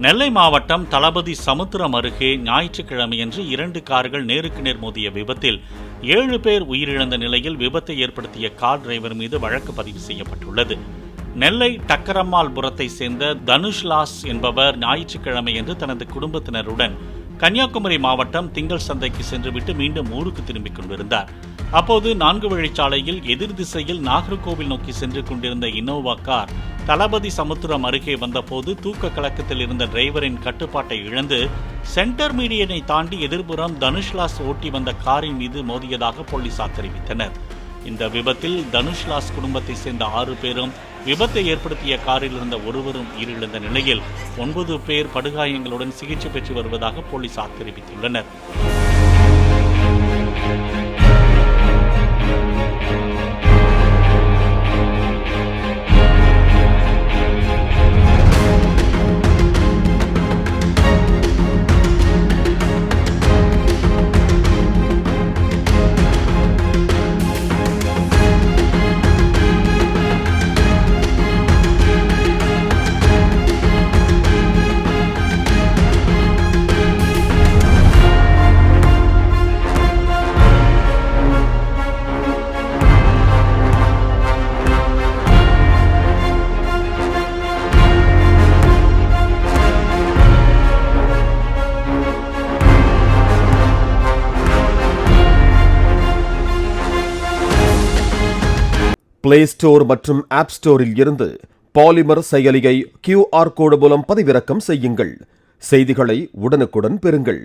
நெல்லை மாவட்டம் தளபதி சமுத்திரம் அருகே ஞாயிற்றுக்கிழமையன்று 2 கார்கள் நேருக்கு நேர் மோதிய விபத்தில் 7 பேர் உயிரிழந்த நிலையில் விபத்தை ஏற்படுத்திய கார் டிரைவர் மீது வழக்கு பதிவு செய்யப்பட்டுள்ளது. நெல்லை டக்கரம்மாள்புரத்தை சேர்ந்த தனுஷ்லாஸ் என்பவர் ஞாயிற்றுக்கிழமையன்று தனது குடும்பத்தினருடன் கன்னியாகுமரி மாவட்டம் திங்கள் சந்தைக்கு சென்றுவிட்டு மீண்டும் ஊருக்கு திரும்பிக் கொண்டிருந்தார். அப்போது 4 வழிச்சாலையில் எதிர் திசையில் நாகர்கோவில் நோக்கி சென்று கொண்டிருந்த இனோவா கார் தளபதி சமுத்திரம் அருகே வந்தபோது தூக்க கலக்கத்தில் இருந்த டிரைவரின் கட்டுப்பாட்டை இழந்து சென்டர் மீடியனை தாண்டி எதிர்புறம் தனுஷ்லாஸ் ஓட்டி வந்த காரின் மீது மோதியதாக போலீசார் தெரிவித்தனர். இந்த விபத்தில் தனுஷ்லாஸ் குடும்பத்தை சேர்ந்த 6 பேரும், விபத்தை ஏற்படுத்திய காரில் இருந்த ஒருவரும் உயிரிழந்த நிலையில் 9 பேர் படுகாயங்களுடன் சிகிச்சை பெற்று வருவதாக போலீசார் தெரிவித்துள்ளனர். பிளே ஸ்டோர் மற்றும் ஆப் ஸ்டோரில் இருந்து பாலிமர் செயலியை QR கோடு மூலம் பதிவிறக்கம் செய்யுங்கள். செய்திகளை உடனுக்குடன் பெறுங்கள்.